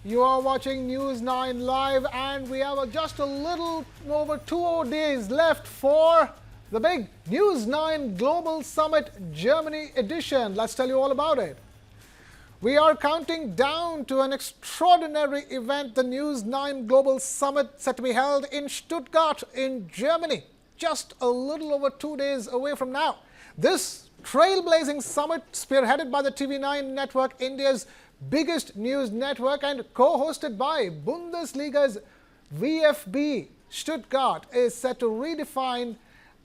You are watching News 9 Live, and we have just a little over 2 days left for the big News 9 Global Summit Germany edition. Let's tell you all about it. We are counting down to an extraordinary event, the News 9 Global Summit, set to be held in Stuttgart in Germany, just a little over 2 days away from now. This trailblazing summit, spearheaded by the TV9 network, India's biggest news network, and co-hosted by Bundesliga's VfB Stuttgart, is set to redefine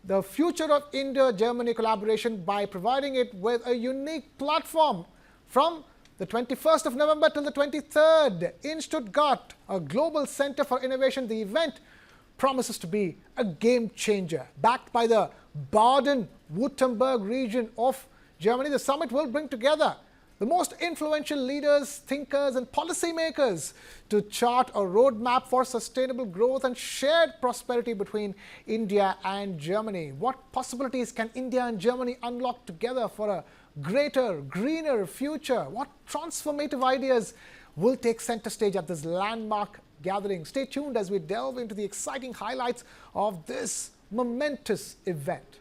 the future of India-Germany collaboration by providing it with a unique platform from the 21st of November till the 23rd in Stuttgart, a global center for innovation. The event promises to be a game changer. Backed by the Baden-Wurttemberg region of Germany, the summit will bring together the most influential leaders, thinkers, and policymakers to chart a roadmap for sustainable growth and shared prosperity between India and Germany. What possibilities can India and Germany unlock together for a greater, greener future? What transformative ideas will take center stage at this landmark gathering? Stay tuned as we delve into the exciting highlights of this momentous event.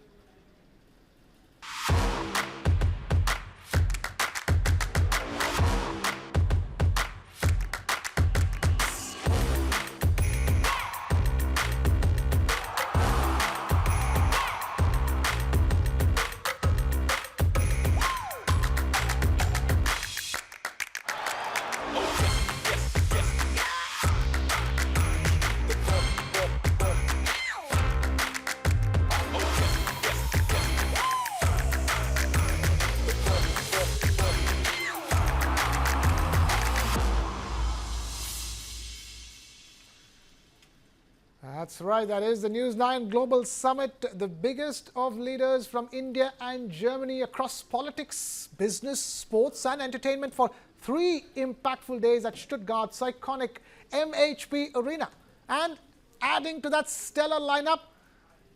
That's right, that is the News 9 Global Summit, the biggest of leaders from India and Germany across politics, business, sports and entertainment for 3 impactful days at Stuttgart's iconic MHP Arena. And adding to that stellar lineup,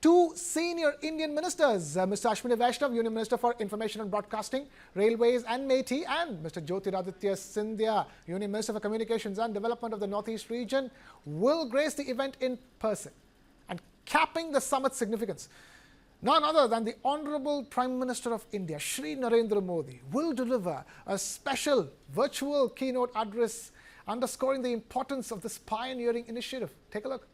2 senior Indian ministers, Mr. Ashwini Vaishnav, Union Minister for Information and Broadcasting, Railways and METI, and Mr. Jyotiraditya Scindia, Union Minister for Communications and Development of the Northeast region, will grace the event in person. And capping the summit's significance, none other than the Honorable Prime Minister of India, Shri Narendra Modi, will deliver a special virtual keynote address underscoring the importance of this pioneering initiative. Take a look.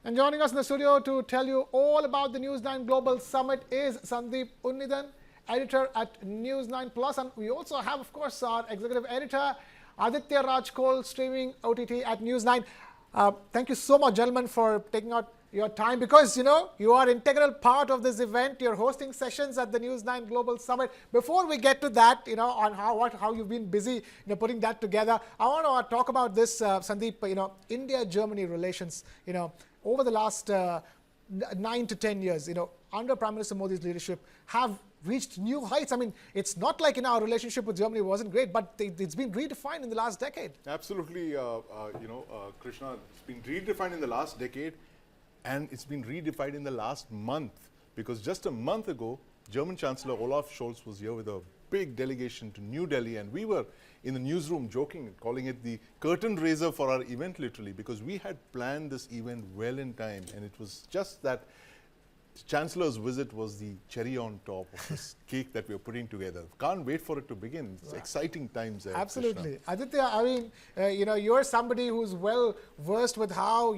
And joining us in the studio to tell you all about the News 9 Global Summit is Sandeep Unnithan, editor at News 9 Plus. And we also have, of course, our executive editor, Aditya Kaul, streaming OTT at News 9. Thank you so much, gentlemen, for taking out your time, because, you are an integral part of this event. You're hosting sessions at the News 9 Global Summit. Before we get to that, on how you've been busy, putting that together, I want to talk about this, Sandeep, India-Germany relations, over the last 9 to 10 years, under Prime Minister Modi's leadership, have reached new heights. I mean, it's not like our relationship with Germany wasn't great, but it's been redefined in the last decade. Absolutely, Krishna, it's been redefined in the last decade, and it's been redefined in the last month, because just a month ago, German Chancellor Olaf Scholz was here with a big delegation to New Delhi, and we were in the newsroom joking, calling it the curtain raiser for our event, literally, because we had planned this event well in time, and it was just that the Chancellor's visit was the cherry on top of this cake that we are putting together. Can't wait for it to begin. It's exciting times. Absolutely. Krishna. Aditya, I mean, you're somebody who's well versed with how,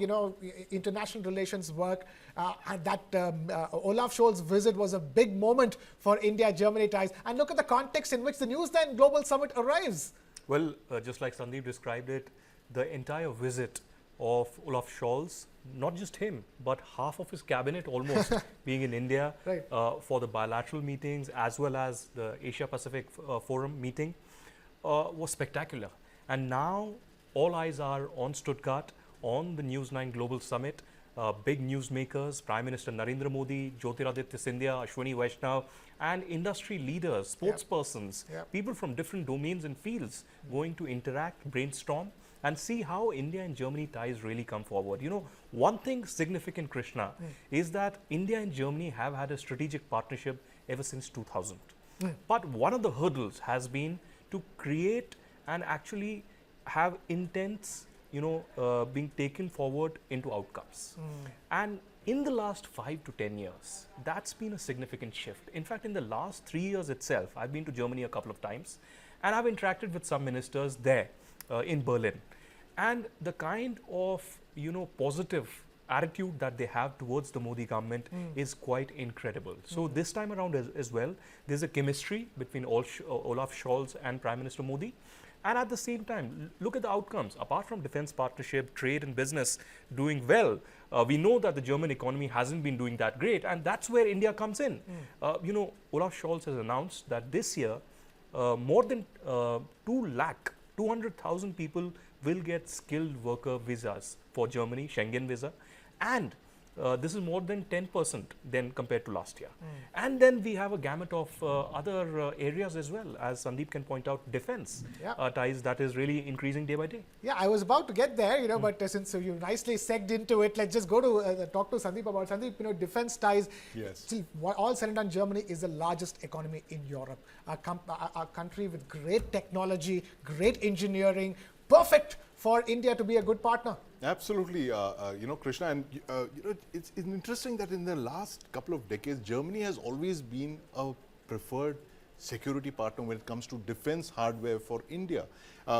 international relations work. And that Olaf Scholz visit was a big moment for India-Germany ties. And look at the context in which the News 9 Global Summit arrives. Well, just like Sandeep described it, the entire visit of Olaf Scholz, not just him, but half of his cabinet almost being in India Right. for the bilateral meetings as well as the Asia Pacific Forum meeting was spectacular. And now all eyes are on Stuttgart, on the News9 Global Summit. Big newsmakers, Prime Minister Narendra Modi, Jyotiraditya Scindia, Ashwini Vaishnav, and industry leaders, sportspersons, people from different domains and fields going to interact, brainstorm, and see how India and Germany ties really come forward. You know, one thing significant, Krishna, is that India and Germany have had a strategic partnership ever since 2000. But one of the hurdles has been to create and actually have intents, being taken forward into outcomes. And in the last 5 to 10 years, that's been a significant shift. In fact, in the last 3 years itself, I've been to Germany a couple of times, and I've interacted with some ministers there in Berlin. And the kind of, positive attitude that they have towards the Modi government is quite incredible. So this time around as well, there's a chemistry between Olaf Scholz and Prime Minister Modi. And at the same time, look at the outcomes. Apart from defense partnership, trade and business doing well, we know that the German economy hasn't been doing that great, and that's where India comes in. Olaf Scholz has announced that this year, more than 200,000 people will get skilled worker visas for Germany, Schengen visa, and this is more than 10% than compared to last year. And then we have a gamut of other areas as well, as Sandeep can point out, defense ties that is really increasing day by day. Yeah, I was about to get there, but since you nicely segged into it, let's just go to talk to Sandeep about Sandeep. Defense ties. Yes. See, all said and done, Germany is the largest economy in Europe. A country with great technology, great engineering, perfect for India to be a good partner. Absolutely, Krishna, and it's interesting that in the last couple of decades, Germany has always been a preferred security partner when it comes to defense hardware for India.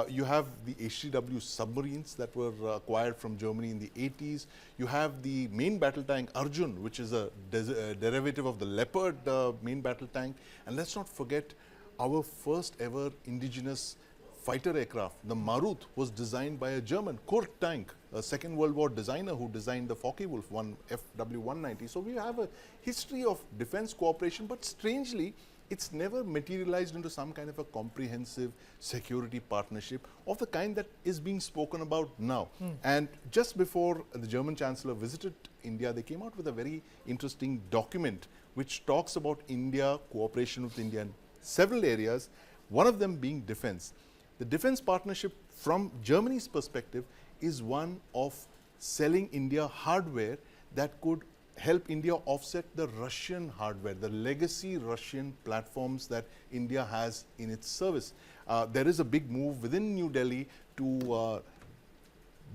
You have the HTW submarines that were acquired from Germany in the 80s. You have the main battle tank Arjun, which is a derivative of the Leopard main battle tank. And let's not forget our first ever indigenous fighter aircraft. The Marut was designed by a German, Kurt tank, a Second World War designer who designed the Focke-Wulf FW-190. So we have a history of defense cooperation, but strangely, it's never materialized into some kind of a comprehensive security partnership of the kind that is being spoken about now. And just before the German Chancellor visited India, they came out with a very interesting document which talks about India, cooperation with India in several areas, one of them being defense. The defense partnership from Germany's perspective is one of selling India hardware that could help India offset the Russian hardware, the legacy Russian platforms that India has in its service. There is a big move within New Delhi to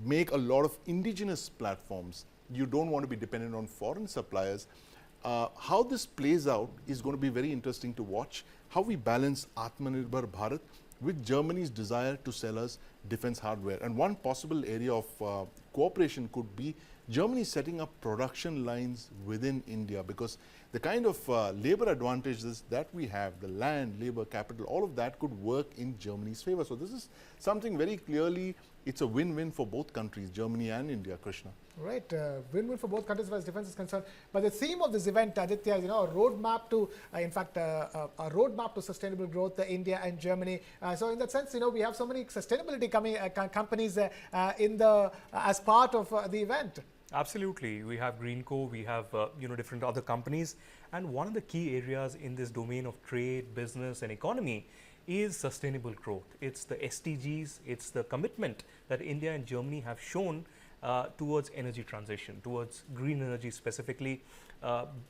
make a lot of indigenous platforms. You don't want to be dependent on foreign suppliers. How this plays out is going to be very interesting to watch, how we balance Atmanirbhar Bharat with Germany's desire to sell us defense hardware. And one possible area of cooperation could be Germany setting up production lines within India, because the kind of labor advantages that we have, the land, labor, capital, all of that could work in Germany's favor. So this is something very clearly, it's a win-win for both countries, Germany and India, Krishna. Right, win-win for both countries as far as defense is concerned. But the theme of this event, Aditya, is a roadmap to, a roadmap to sustainable growth, India and Germany. So in that sense, we have so many sustainability companies as part of the event. Absolutely. We have Greenco, we have different other companies, and one of the key areas in this domain of trade, business and economy is sustainable growth. It's the SDGs, it's the commitment that India and Germany have shown towards energy transition, towards green energy specifically,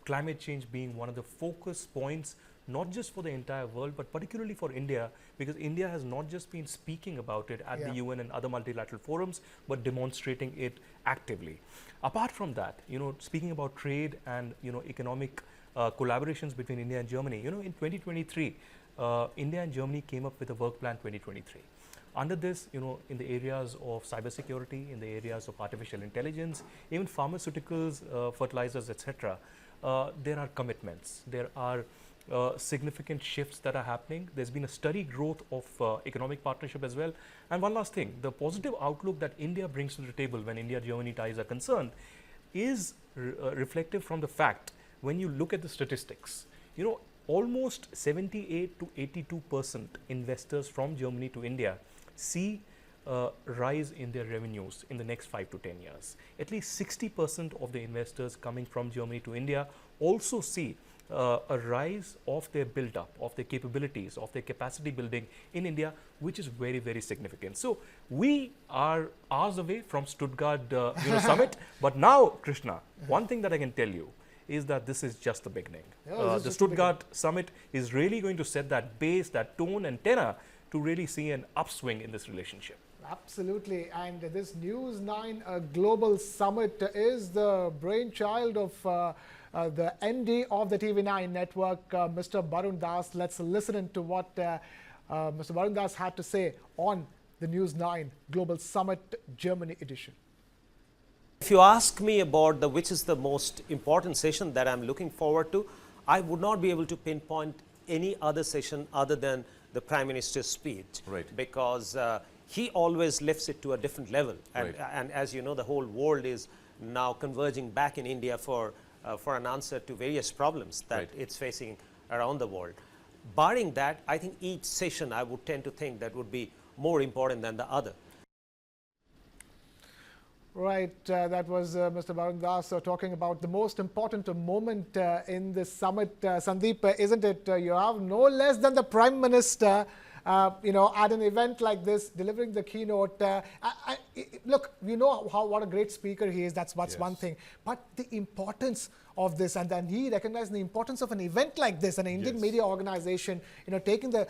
climate change being one of the focus points, not just for the entire world, but particularly for India, because India has not just been speaking about it at the UN and other multilateral forums, but demonstrating it actively. Apart from that, speaking about trade and, economic collaborations between India and Germany, in 2023, India and Germany came up with a work plan 2023. Under this, in the areas of cybersecurity, in the areas of artificial intelligence, even pharmaceuticals, fertilizers, etc., there are commitments. There are significant shifts that are happening. There's been a steady growth of economic partnership as well. And one last thing, the positive outlook that India brings to the table when India-Germany ties are concerned is reflective from the fact when you look at the statistics. You know, almost 78 to 82% investors from Germany to India see rise in their revenues in the next 5 to 10 years. At least 60% of the investors coming from Germany to India also see a rise of their build-up, of their capabilities, of their capacity building in India, which is very, very significant. So we are hours away from Stuttgart summit, but now, Krishna, one thing that I can tell you is that this is just the beginning. The Stuttgart summit is really going to set that base, that tone and tenor to really see an upswing in this relationship. Absolutely. And this News9 Global Summit is the brainchild of the MD of the TV9 network, Mr. Barun Das. Let's listen into what Mr. Barun Das had to say on the News9 Global Summit Germany edition. If you ask me about which is the most important session that I'm looking forward to, I would not be able to pinpoint any other session other than the Prime Minister's speech. Right. Because he always lifts it to a different level. And, Right. and as you know, the whole world is now converging back in India for an answer to various problems that Right. it's facing around the world. Barring that, I think each session I would tend to think that would be more important than the other. Right, that was Mr. Barun Das talking about the most important moment in this summit. Sandeep, isn't it? You have no less than the Prime Minister, at an event like this, delivering the keynote. Look, we know what a great speaker he is. That's one thing. But the importance of this, and then he recognized the importance of an event like this, an Indian media organization, taking the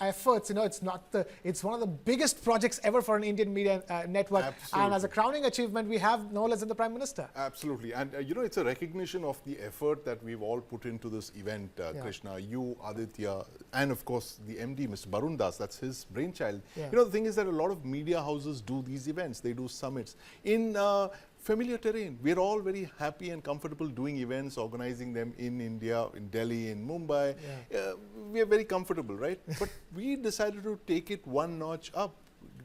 efforts. It's one of the biggest projects ever for an Indian media network. Absolutely. And as a crowning achievement, we have no less than the Prime Minister. Absolutely. And, it's a recognition of the effort that we've all put into this event, Krishna, you, Aditya, and of course, the MD, Mr. Barun Das, that's his brainchild. Yeah. The thing is that a lot of media houses do these events. They do summits in familiar terrain. We're all very happy and comfortable doing events, organizing them in India, in Delhi, in Mumbai. Yeah. We are very comfortable, right? But we decided to take it one notch up,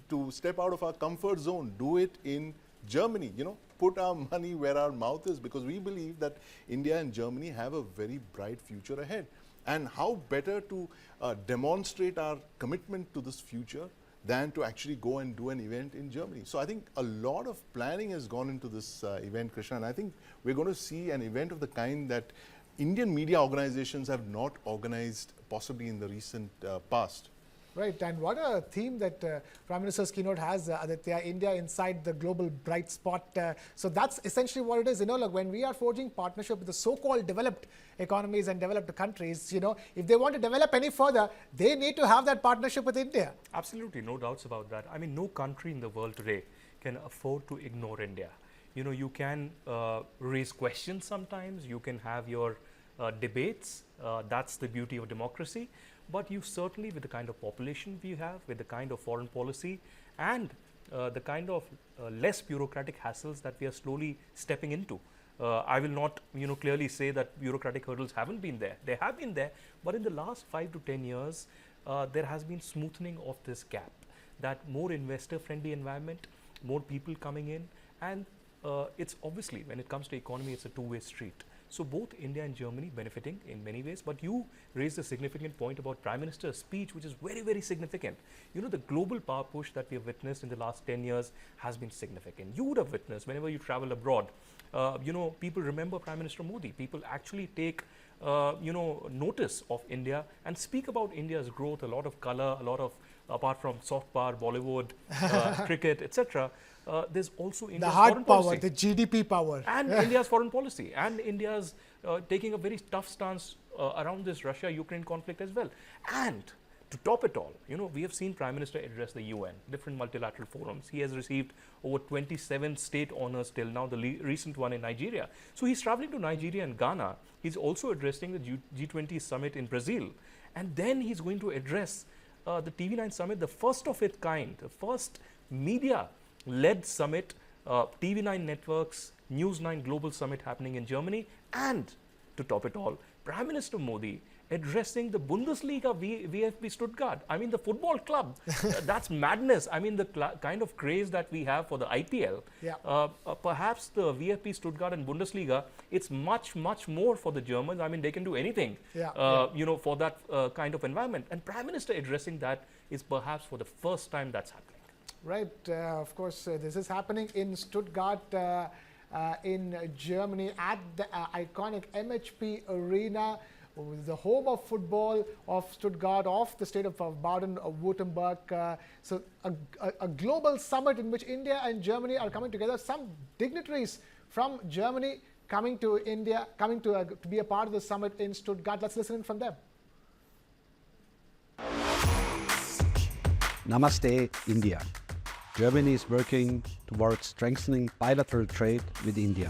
to step out of our comfort zone, do it in Germany, put our money where our mouth is, because we believe that India and Germany have a very bright future ahead. And how better to demonstrate our commitment to this future than to actually go and do an event in Germany. So I think a lot of planning has gone into this event, Krishna, and I think we're going to see an event of the kind that Indian media organizations have not organized possibly in the recent past. Right, and what a theme that Prime Minister's keynote has, Aditya, India inside the global bright spot. So that's essentially what it is. Like when we are forging partnership with the so-called developed economies and developed countries, if they want to develop any further, they need to have that partnership with India. Absolutely, no doubts about that. I mean, no country in the world today can afford to ignore India. You can raise questions sometimes, you can have your debates, that's the beauty of democracy. But you certainly, with the kind of population we have, with the kind of foreign policy, and the kind of less bureaucratic hassles that we are slowly stepping into. I will not, clearly say that bureaucratic hurdles haven't been there. They have been there, but in the last 5 to 10 years, there has been smoothing of this gap. That more investor-friendly environment, more people coming in, and it's obviously, when it comes to economy, it's a two-way street. So both India and Germany benefiting in many ways, but you raised a significant point about Prime Minister's speech, which is very, very significant. The global power push that we have witnessed in the last 10 years has been significant. You would have witnessed whenever you travel abroad, people remember Prime Minister Modi. People actually take, notice of India and speak about India's growth, a lot of color, a lot of, apart from soft power, Bollywood, cricket, etc. There's also India's the hard foreign power, policy. the GDP power. And India's foreign policy. And India's taking a very tough stance around this Russia-Ukraine conflict as well. And to top it all, we have seen Prime Minister address the UN, different multilateral forums. He has received over 27 state honors till now, the recent one in Nigeria. So he's traveling to Nigeria and Ghana. He's also addressing the G20 summit in Brazil. And then he's going to address the TV9 summit, the first of its kind, the first media-led summit, TV9 networks, News9 Global Summit happening in Germany. And to top it all, Prime Minister Modi addressing the Bundesliga VfB Stuttgart. I mean, the football club. That's madness. I mean, the kind of craze that we have for the IPL. Yeah. Perhaps the VfB Stuttgart and Bundesliga, it's much, much more for the Germans. I mean, they can do anything, you know, for that kind of environment. And Prime Minister addressing that is perhaps for the first time that's happening. Right. Of course, this is happening in Stuttgart, in Germany, at the iconic MHP Arena, the home of football of Stuttgart, of the state of Baden-Württemberg. So a global summit in which India and Germany are coming together. Some dignitaries from Germany coming to India, coming to be a part of the summit in Stuttgart. Let's listen in from them. Namaste, India. Germany is working towards strengthening bilateral trade with India.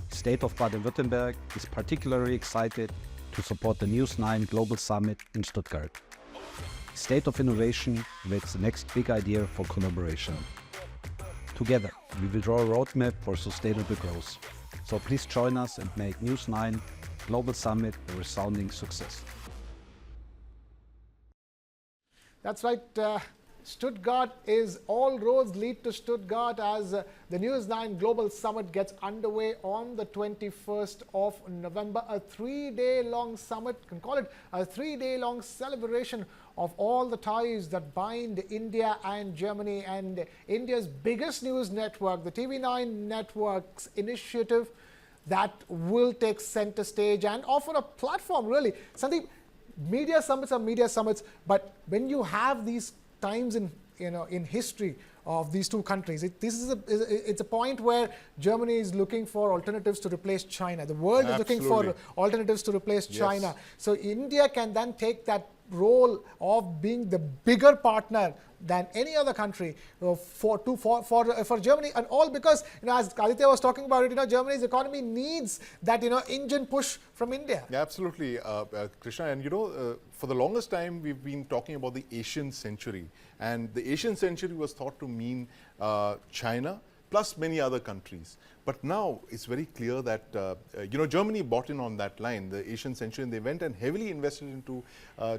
The state of Baden-Württemberg is particularly excited to support the News9 Global Summit in Stuttgart. State of Innovation awaits the next big idea for collaboration. Together, we will draw a roadmap for sustainable growth. So please join us and make News9 Global Summit a resounding success. That's right. Stuttgart is all roads lead to Stuttgart as the News9 Global Summit gets underway on the 21st of November. A 3-day-long summit, you can call it a 3-day-long celebration of all the ties that bind India and Germany, and India's biggest news network, the TV9 Network's initiative that will take center stage and offer a platform, really. Sandeep, media summits are media summits, but when you have these times in history of these two countries, it's a point where Germany is looking for alternatives to replace China. The world is looking for alternatives to replace China. So India can then take that role of being the bigger partner than any other country for Germany, and all because, as Aditya was talking about it, Germany's economy needs that engine push from India. Yeah, absolutely, Krishna. And for the longest time we've been talking about the Asian century, and the Asian century was thought to mean China plus many other countries. But now it's very clear that Germany bought in on that line, the Asian century, and they went and heavily invested into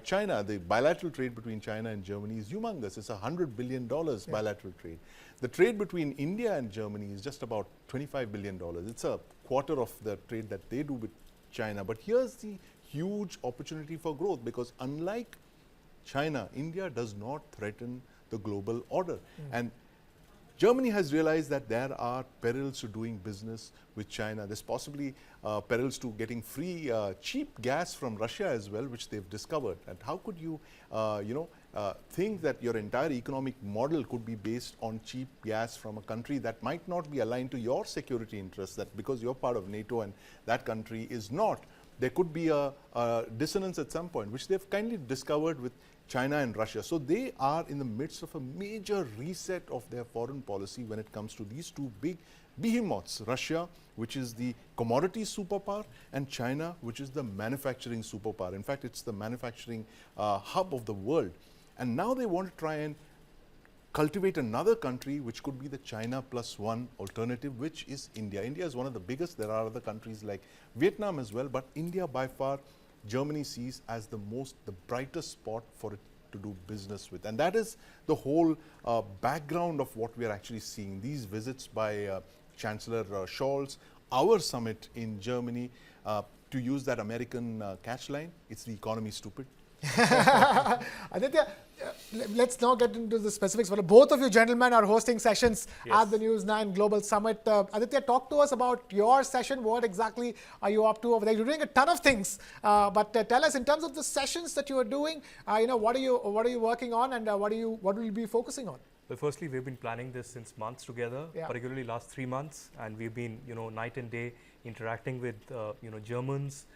China. The bilateral trade between China and Germany is humongous. It's $100 billion bilateral trade. The trade between India and Germany is just about $25 billion. It's a quarter of the trade that they do with China. But here's the huge opportunity for growth, because unlike China, India does not threaten the global order. And Germany has realized that there are perils to doing business with China. There's possibly perils to getting free, cheap gas from Russia as well, which they've discovered. And how could you, think that your entire economic model could be based on cheap gas from a country that might not be aligned to your security interests, that because you're part of NATO and that country is not, there could be a dissonance at some point, which they've kindly discovered with China and Russia. So they are in the midst of a major reset of their foreign policy when it comes to these two big behemoths, Russia, which is the commodity superpower, and China, which is the manufacturing superpower. In fact, it's the manufacturing hub of the world. And now they want to try and cultivate another country which could be the China plus one alternative, which is India. India is one of the biggest. There are other countries like Vietnam as well, but India by far Germany sees as the brightest spot for it to do business with. And that is the whole background of what we are actually seeing. These visits by Chancellor Scholz, our summit in Germany, to use that American catchline, it's the economy stupid. Aditya, let's now get into the specifics. Well, both of you gentlemen are hosting sessions at the News9 Global Summit. Aditya, talk to us about your session. What exactly are you up to over there? You're doing a ton of things, but tell us in terms of the sessions that you are doing. What are you working on, and what will you be focusing on? Well, firstly, we've been planning this since months together, particularly last 3 months, and we've been night and day interacting with Germans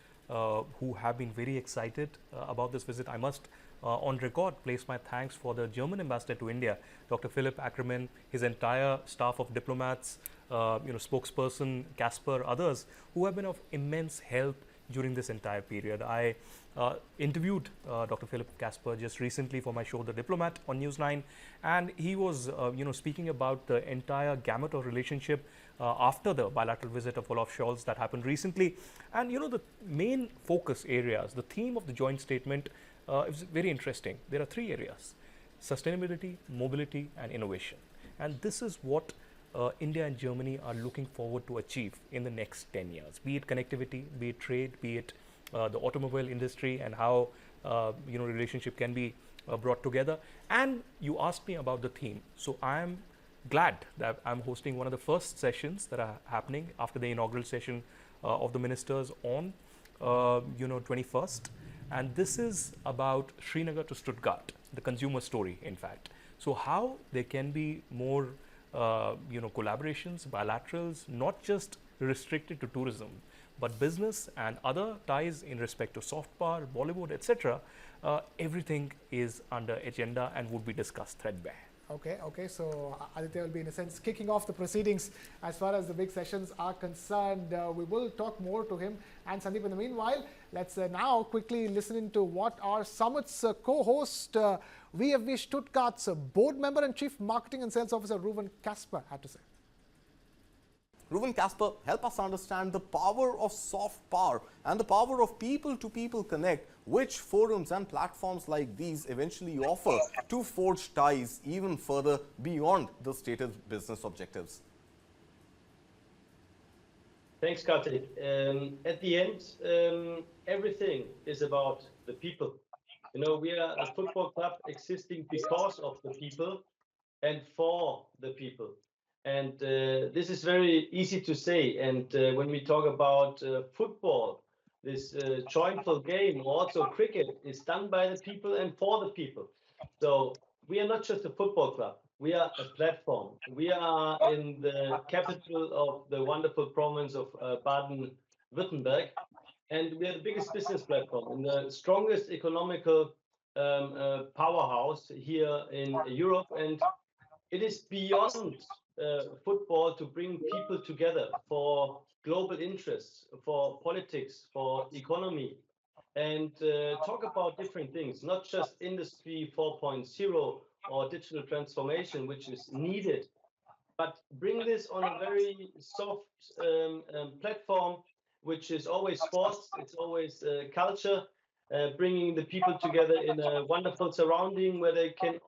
who have been very excited about this visit. I must on record place my thanks for the German ambassador to India, Dr. Philipp Ackermann, his entire staff of diplomats, spokesperson Casper, others who have been of immense help during this entire period. I interviewed Dr. Philip Casper just recently for my show, The Diplomat, on News9, and he was, speaking about the entire gamut of relationship after the bilateral visit of Olaf Scholz that happened recently. And the main focus areas, the theme of the joint statement is very interesting. There are 3 areas: sustainability, mobility, and innovation. And this is what India and Germany are looking forward to achieve in the next 10 years, be it connectivity, be it trade, be it the automobile industry, and how relationship can be brought together. And you asked me about the theme, so I am glad that I'm hosting one of the first sessions that are happening after the inaugural session of the ministers on 21st, and this is about Srinagar to Stuttgart, the consumer story, in fact. So how there can be more collaborations, bilaterals, not just restricted to tourism, but business and other ties in respect to soft power, Bollywood, etc. Everything is under agenda and would be discussed threadbare. Okay. So Aditya will be, in a sense, kicking off the proceedings as far as the big sessions are concerned. We will talk more to him and Sandeep. In the meanwhile, let's now quickly listen into what our summit's co-host, VfB Stuttgart's board member and chief marketing and sales officer, Reuven Casper, had to say. Reuven Casper, help us understand the power of soft power and the power of people-to-people connect, which forums and platforms like these eventually offer to forge ties even further beyond the stated business objectives. Thanks, Kartik. At the end, everything is about the people. We are a football club existing because of the people and for the people. And this is very easy to say. And when we talk about football, this joyful game, also cricket, is done by the people and for the people. So we are not just a football club. We are a platform. We are in the capital of the wonderful province of Baden-Wurttemberg. And we are the biggest business platform and the strongest economical powerhouse here in Europe. And it is beyond football to bring people together for global interests, for politics, for economy, and talk about different things, not just Industry 4.0 or digital transformation, which is needed, but bring this on a very soft platform, which is always sports, it's always culture, bringing the people together in a wonderful surrounding where they can.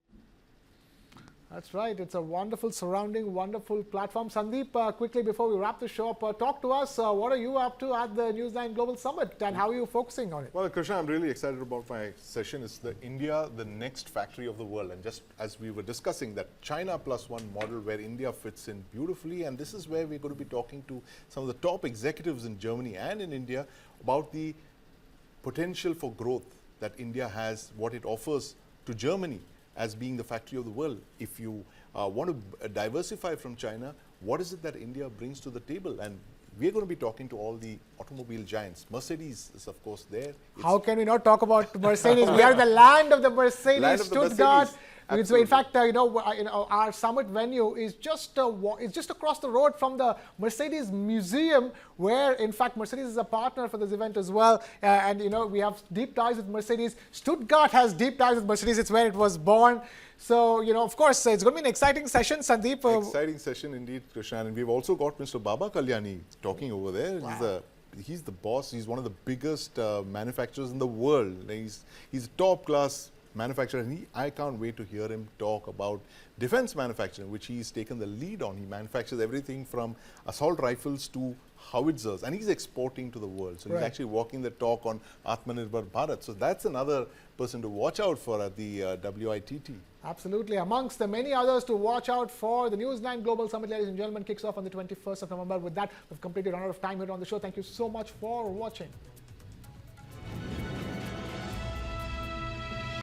That's right. It's a wonderful surrounding, wonderful platform. Sandeep, quickly before we wrap the show up, talk to us. What are you up to at the News9 Global Summit and how are you focusing on it? Well, Krishna, I'm really excited about my session. It's the India, the next factory of the world. And just as we were discussing, that China plus one model where India fits in beautifully. And this is where we're going to be talking to some of the top executives in Germany and in India about the potential for growth that India has, what it offers to Germany as being the factory of the world. If you want to diversify from China, what is it that India brings to the table? And we're going to be talking to all the automobile giants. Mercedes is, of course, there. How can we not talk about Mercedes? We are the land of the Mercedes, Land of the Stuttgart. Mercedes. So in fact, our summit venue is just across the road from the Mercedes Museum, where in fact Mercedes is a partner for this event as well. And we have deep ties with Mercedes. Stuttgart has deep ties with Mercedes. It's where it was born. So of course, it's going to be an exciting session, Sandeep. Exciting session indeed, Krishna. And we've also got Mr. Baba Kalyani talking over there. Wow. He's the boss. He's one of the biggest manufacturers in the world. He's a top class manufacturer, and I can't wait to hear him talk about defense manufacturing, which he's taken the lead on. He manufactures everything from assault rifles to howitzers, and he's exporting to the world. So he's actually walking the talk on Atmanirbhar Bharat. So that's another person to watch out for at the WITT. Absolutely. Amongst the many others to watch out for, the News9 Global Summit, ladies and gentlemen, kicks off on the 21st of November. With that, we've completed run out of time here on the show. Thank you so much for watching.